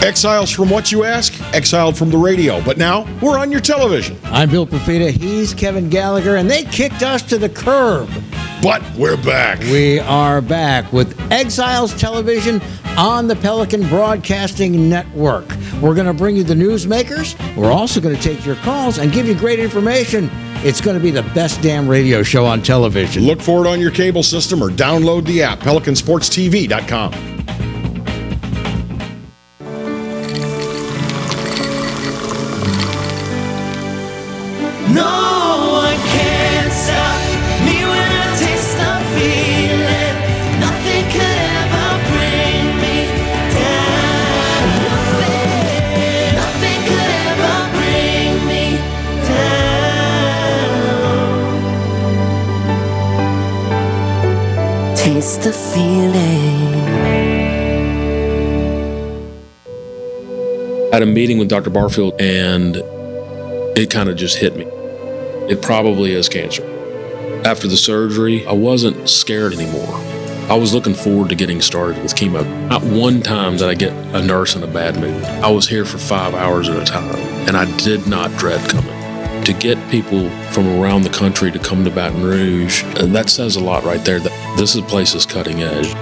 Exiles from what you ask? Exiled from the radio. But now, we're on your television. I'm Bill Profita, he's Kevin Gallagher, and they kicked us to the curb. But we're back. We are back with Exiles Television on the Pelican Broadcasting Network. We're going to bring you the newsmakers. We're also going to take your calls and give you great information. It's going to be the best damn radio show on television. Look for it on your cable system or download the app, PelicanSportsTV.com. No one can stop me when I taste the feeling. Nothing could ever bring me down. Nothing could ever bring me down. Taste the feeling. I had a meeting with Dr. Barfield, and it kind of just hit me. It probably is cancer. After the surgery, I wasn't scared anymore. I was looking forward to getting started with chemo. Not one time did I get a nurse in a bad mood. I was here for 5 hours at a time, and I did not dread coming. To get people from around the country to come to Baton Rouge, that says a lot right there. That this place is cutting edge.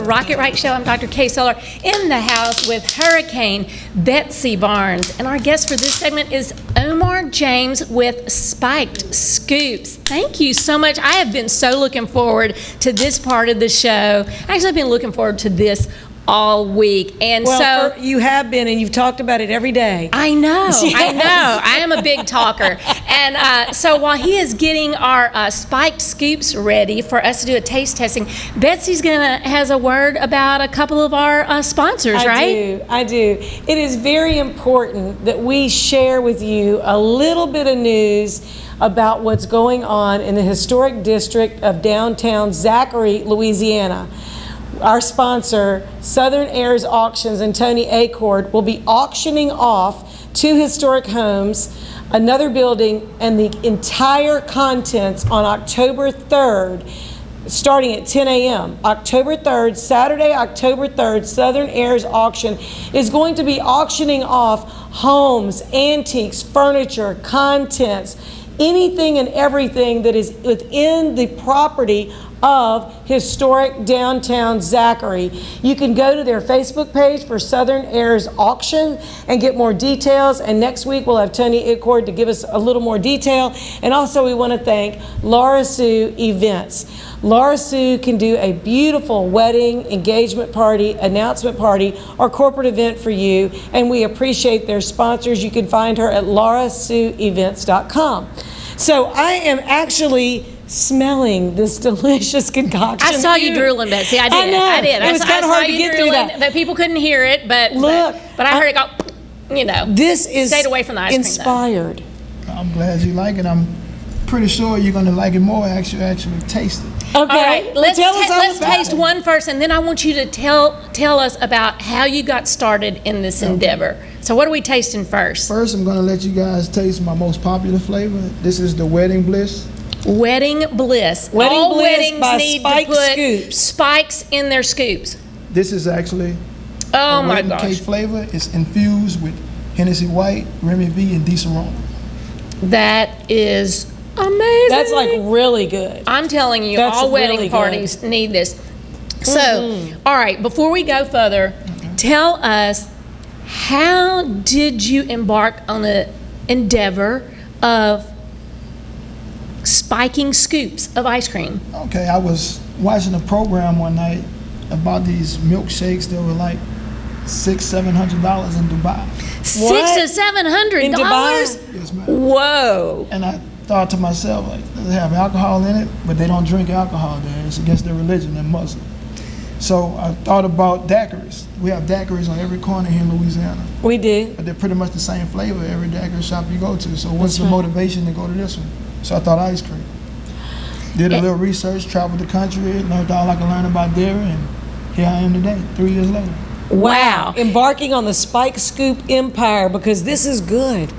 Rocket Right Show. I'm Dr. Kay Solar in the house with Hurricane Betsy Barnes. And our guest for this segment is Omar James with Spiked Scoops. Thank you so much. I have been so looking forward to this part of the show. Actually, I've been looking forward to this all week. And you have been, and you've talked about it every day. I know. Yes. I know. I am a big talker. And so while he is getting our spiked scoops ready for us to do a taste testing, Betsy's has a word about a couple of our sponsors, right? I do. It is very important that we share with you a little bit of news about what's going on in the historic district of downtown Zachary, Louisiana. Our sponsor, Southern Heirs Auctions and Tony Acord, will be auctioning off 2 historic homes, another building, and the entire contents on October 3rd, starting at 10 a.m. October 3rd, Saturday, October 3rd, Southern Heirs Auction is going to be auctioning off homes, antiques, furniture, contents, anything and everything that is within the property of historic downtown Zachary. You can go to their Facebook page for Southern Heirs Auction and get more details. And next week we'll have Tony Acord to give us a little more detail. And also we want to thank Laura Sue Events. Laura Sue can do a beautiful wedding, engagement party, announcement party, or corporate event for you. And we appreciate their sponsors. You can find her at laurasueevents.com. So I am actually smelling this delicious concoction. I saw you drooling, Betsy. I did. I know. I did. It was kind of hard to get through that. That people couldn't hear it, but look, but I heard it go. This is stayed away from the ice cream. Inspired. I'm glad you like it. I'm pretty sure you're going to like it more actually taste it. Okay. All right. Let's let's taste one first, and then I want you to tell us about how you got started in this endeavor. So what are we tasting first? First, I'm going to let you guys taste my most popular flavor. This is the Wedding Bliss. Wedding Bliss. Wedding All Bliss weddings by need Spiked to put Scoops. spikes in their scoops. This is actually Oh a my wedding gosh. cake flavor. It's infused with Hennessy White, Remy V, and Diesel Rum. That is amazing. That's like really good. I'm telling you, That's all wedding really parties need this. So, all right, before we go further, tell us, how did you embark on the endeavor of spiking scoops of ice cream? Okay, I was watching a program one night about these milkshakes that were like $600-700 in Dubai. $600 to $700 In Dubai? Yes, ma'am. Whoa! And I thought to myself, like, they have alcohol in it, but they don't drink alcohol there. It's against their religion. They're Muslim. So I thought about daiquiris. We have daiquiris on every corner here in Louisiana. We do. But they're pretty much the same flavor every daiquiri shop you go to. So what's the motivation to go to this one? So I thought ice cream. Did a little research, traveled the country, learned all I could learn about dairy, and here I am today, 3 years later. Wow. Embarking on the Spike Scoop empire, because this is good.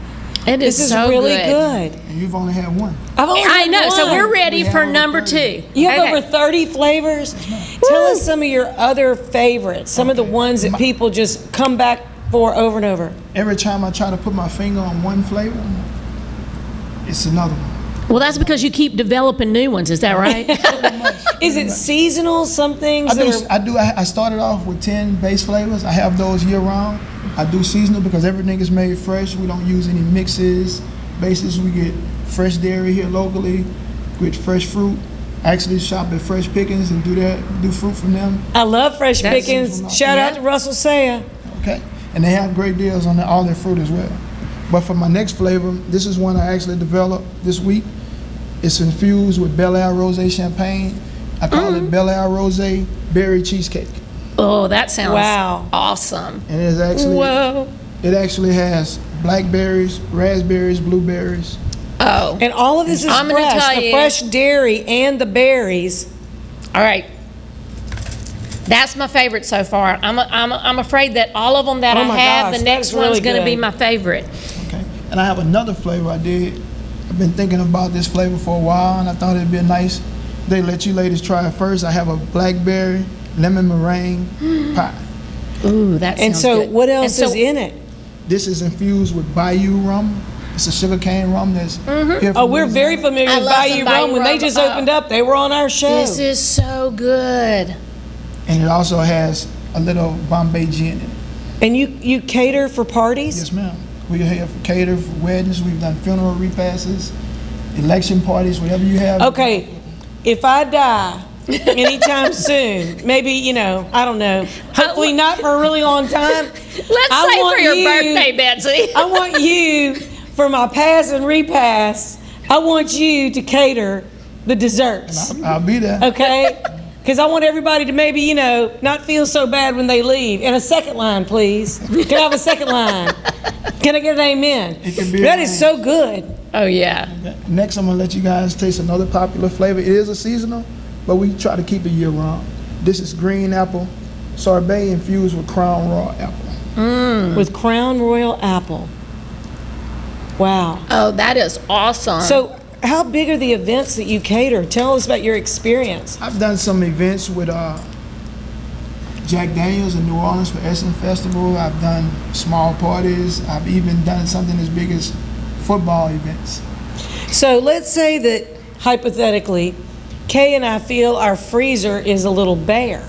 This is so really good. good. And you've only had one. I've only I had know, so one. we're ready for number 2. You have Okay. over 30 flavors. Tell us some of your other favorites, some of the ones that people just come back for over and over. Every time I try to put my finger on one flavor, it's another one. Well, that's because you keep developing new ones, is that right? Is it seasonal? Some things I started off with 10 base flavors. I have those year round. I do seasonal because everything is made fresh. We don't use any mixes, bases. We get fresh dairy here locally, with fresh fruit. I actually shop at Fresh Pickens and do fruit from them. I love Fresh Pickens. Shout out to Russell Saya. Okay, and they have great deals on all their fruit as well. But for my next flavor, this is one I actually developed this week. It's infused with Bel Air Rosé Champagne. I call it Bel Air Rosé Berry Cheesecake. Oh, that sounds wow. awesome. And it actually has blackberries, raspberries, blueberries. Oh. And all of this is I'm gonna fresh. tell The you. fresh dairy and the berries. All right. That's my favorite so far. I'm afraid that all of them that Oh I my have, gosh, the next that's really one's going to be good. my favorite. Okay. And I have another flavor I did. I've been thinking about this flavor for a while, and I thought it'd be nice. They let you ladies try it first. I have a blackberry lemon meringue pie. Ooh, that sounds And so good. what else And so- is in it? This is infused with Bayou rum. It's a sugarcane rum that's here Oh, from we're very Louisiana. familiar I with love Bayou some Rum. Bayou When they rum. just opened up, they were on our show. This is so good. And it also has a little Bombay gin in it. And you cater for parties? Yes, ma'am. We have cater for weddings. We've done funeral repasses, election parties, whatever you have. Okay, if I die anytime soon, maybe, I don't know, hopefully not for a really long time. Let's say for your birthday, Betsy. I want you, for my pass and repass, I want you to cater the desserts. I'll be there. Okay? Because I want everybody to maybe, not feel so bad when they leave. And a second line, please. Can I have a second line? Can I get an amen? It can be That is so good. Oh, yeah. Next, I'm going to let you guys taste another popular flavor. It is a seasonal, but we try to keep it year-round. This is green apple sorbet infused with Crown Royal apple. With Crown Royal apple. Wow. Oh, that is awesome. So, how big are the events that you cater? Tell us about your experience. I've done some events with Jack Daniels in New Orleans for Essence Festival. I've done small parties. I've even done something as big as football events. So let's say that, hypothetically, Kay and I feel our freezer is a little bare,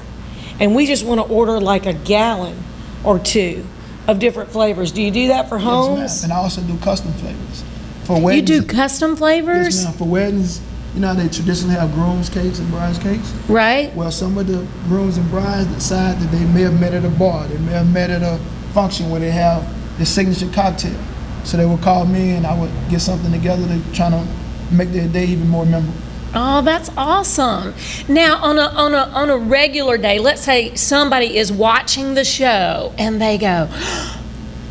and we just want to order like a gallon or two of different flavors. Do you do that for homes? Yes, ma'am. And I also do custom flavors. For weddings. You do custom flavors? Yes, ma'am. For weddings, you know how they traditionally have groom's cakes and bride's cakes? Right. Well, some of the grooms and brides decide that they may have met at a bar, they may have met at a function where they have the signature cocktail. So they would call me and I would get something together to try to make their day even more memorable. Oh, that's awesome. Now, on a regular day, let's say somebody is watching the show and they go,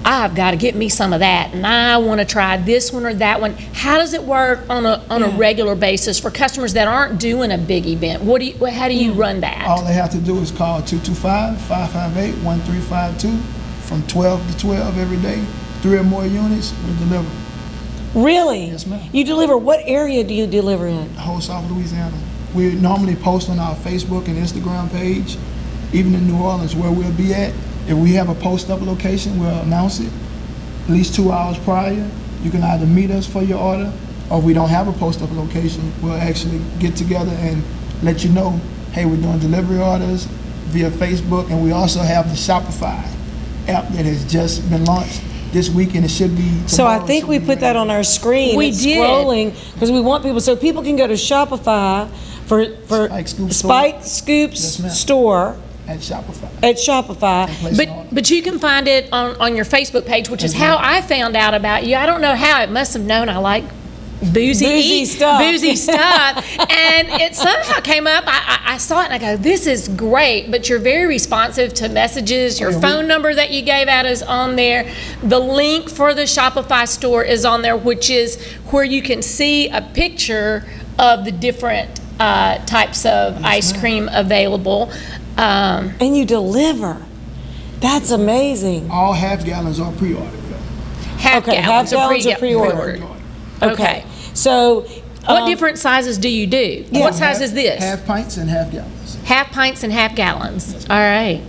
I've got to get me some of that, and I want to try this one or that one. How does it work on a regular basis for customers that aren't doing a big event? How do you run that? All they have to do is call 225-558-1352 from 12 to 12 every day. 3 or more units, we deliver. Really? Yes, ma'am. You deliver, what area do you deliver in? The whole South Louisiana. We normally post on our Facebook and Instagram page, even in New Orleans where we'll be at. If we have a post-up location, we'll announce it at least 2 hours prior. You can either meet us for your order, or if we don't have a post-up location, we'll actually get together and let you know, hey, we're doing delivery orders via Facebook, and we also have the Shopify app that has just been launched this week, and it should be tomorrow. So I think we put that on our screen. We it's did. Scrolling, because we want people, so people can go to Shopify for Spike Scoops store. At Shopify. At Shopify. But you can find it on your Facebook page, which is how I found out about you. I don't know how. It must have known I like boozy stuff. And it somehow came up. I saw it and I go, this is great. But you're very responsive to messages. Your phone number that you gave out is on there. The link for the Shopify store is on there, which is where you can see a picture of the different types of ice cream available. And you deliver. That's amazing. All half gallons are pre-ordered. Half gallons are pre-ordered. Okay. So what different sizes do you do? What size is this? Half pints and half gallons. Half pints and half gallons. All right.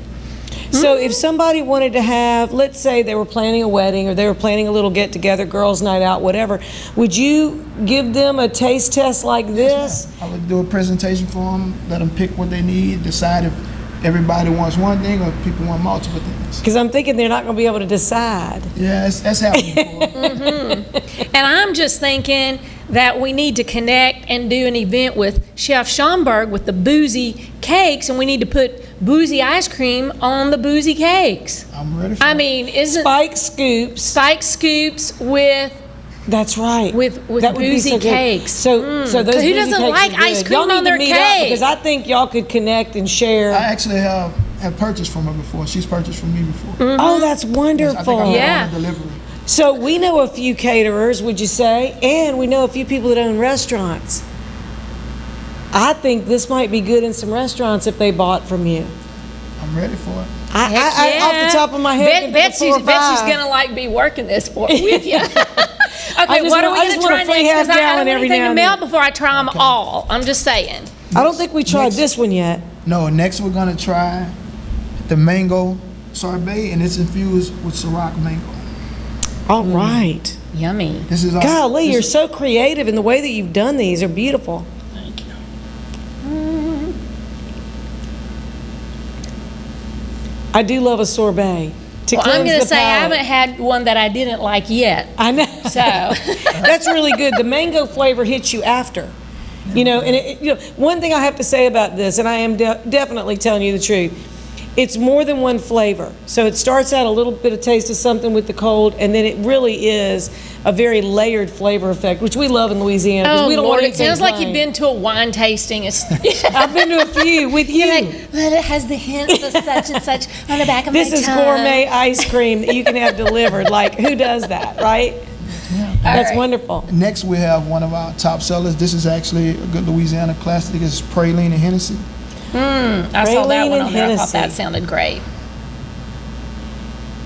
So if somebody wanted to have, let's say they were planning a wedding or they were planning a little get-together, girls' night out, whatever, would you give them a taste test like this? I would do a presentation for them, let them pick what they need, decide if everybody wants one thing or people want multiple things. Because I'm thinking they're not going to be able to decide. Yeah, that's happening before. And I'm just thinking that we need to connect and do an event with Chef Schomburg with the boozy cakes, and we need to put boozy ice cream on the boozy cakes. I'm ready for it. I mean, isn't Spike Scoops with That's right. With That would be boozy so good. cakes. So those who boozy doesn't cakes like are ice good. cream Y'all need on to their meet up cake? because I think y'all could connect and share. I actually have purchased from her before. She's purchased from me before. Oh, that's wonderful. I think I met her on a delivery. So we know a few caterers, would you say? And we know a few people that own restaurants. I think this might be good in some restaurants if they bought from you. I'm ready for it. I off the top of my head, Betsy's gonna like be working this with you. Okay, what are we gonna try next? Because I don't want anything to melt before I try them all. I'm just saying. I don't think we tried this one yet. No, next we're gonna try the mango sorbet, and it's infused with Ciroc mango. All right. Yummy. This is Golly, you're so creative in the way that you've done these. Are beautiful. Thank you. I do love a sorbet. Well, I'm going to say I haven't had one that I didn't like yet. I know. So that's really good. The mango flavor hits you after. You know, and one thing I have to say about this, and I am definitely telling you the truth, it's more than one flavor. So it starts out a little bit of taste of something with the cold, and then it really is a very layered flavor effect, which we love in Louisiana. Oh, we don't Lord, want it sounds like you've been to a wine tasting. I've been to a few with you. Well, it has the hints of such and such on the back of my tongue. This is gourmet ice cream that you can have delivered. Like, who does that, right? That's wonderful. Next, we have one of our top sellers. This is actually a good Louisiana classic. It's Praline and Hennessy. I saw that one on there. I thought that sounded great.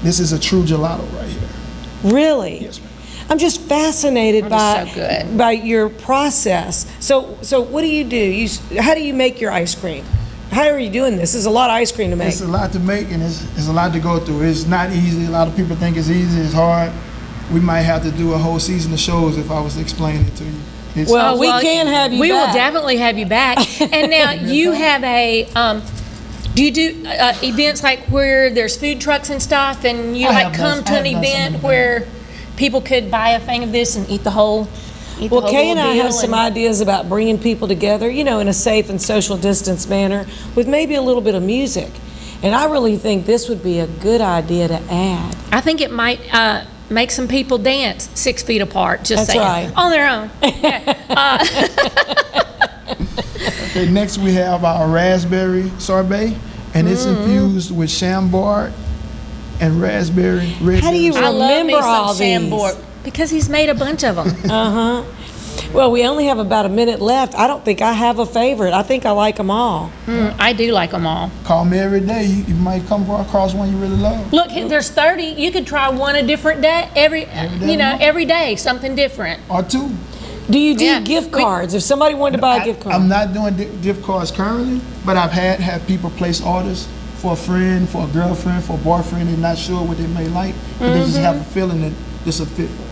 This is a true gelato right here. Really? Yes, ma'am. I'm just fascinated That is so good. by your process. So what do? How do you make your ice cream? How are you doing this? There's a lot of ice cream to make. It's a lot to make, and it's a lot to go through. It's not easy. A lot of people think it's easy. It's hard. We might have to do a whole season of shows if I was to explain it to you. Well, we can have you We back. will definitely have you back. And now you have a, do you do events like where there's food trucks and stuff, and you like come to an event where people could buy a thing of this and eat the whole? Well, Kay and I have some ideas about bringing people together, you know, in a safe and social distance manner with maybe a little bit of music. And I really think this would be a good idea to add. I think it might make some people dance 6 feet apart, just That's saying, right. on their own. Okay, next we have our raspberry sorbet, and it's infused with chambord and raspberry. How do you I love me remember some all these? Chambord because he's made a bunch of them. Well, we only have about a minute left. I don't think I have a favorite. I think I like them all. I do like them all. Call me every day. You might come across one you really love. Look, there's 30. You could try one a different day, every day, something different. Or two. Do you do gift cards? If somebody wanted to buy a gift card. I'm not doing gift cards currently, but I've had people place orders for a friend, for a girlfriend, for a boyfriend. They're not sure what they may like, but they just have a feeling that this will fit for them.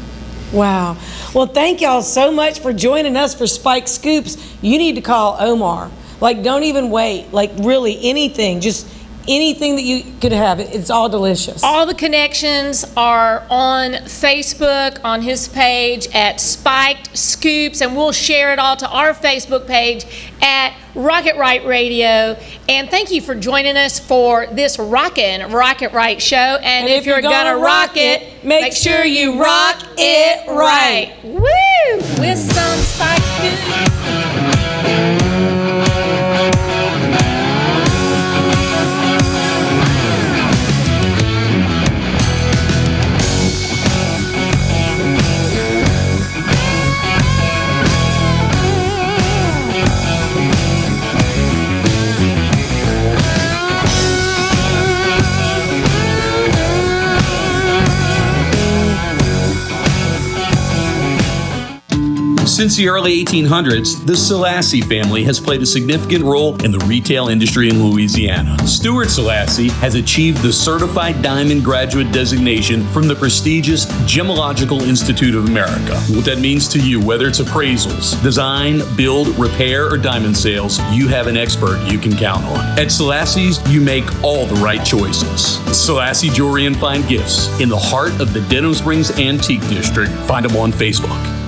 Wow. Well, thank y'all so much for joining us for Spike Scoops. You need to call Omar. Like, don't even wait. Like, really, anything. Just anything that you could have. It's all delicious. All the connections are on Facebook, on his page at Spiked Scoops, and we'll share it all to our Facebook page at Rocket Right Radio. And thank you for joining us for this Rockin' Rocket Right show. And if you're gonna rock it, make sure you rock it right. Woo! With some Spiked Scoops. Since the early 1800s, the Selassie family has played a significant role in the retail industry in Louisiana. Stuart Selassie has achieved the Certified Diamond Graduate designation from the prestigious Gemological Institute of America. What that means to you, whether it's appraisals, design, build, repair, or diamond sales, you have an expert you can count on. At Selassie's, you make all the right choices. Selassie Jewelry and Fine Gifts in the heart of the Denham Springs Antique District. Find them on Facebook.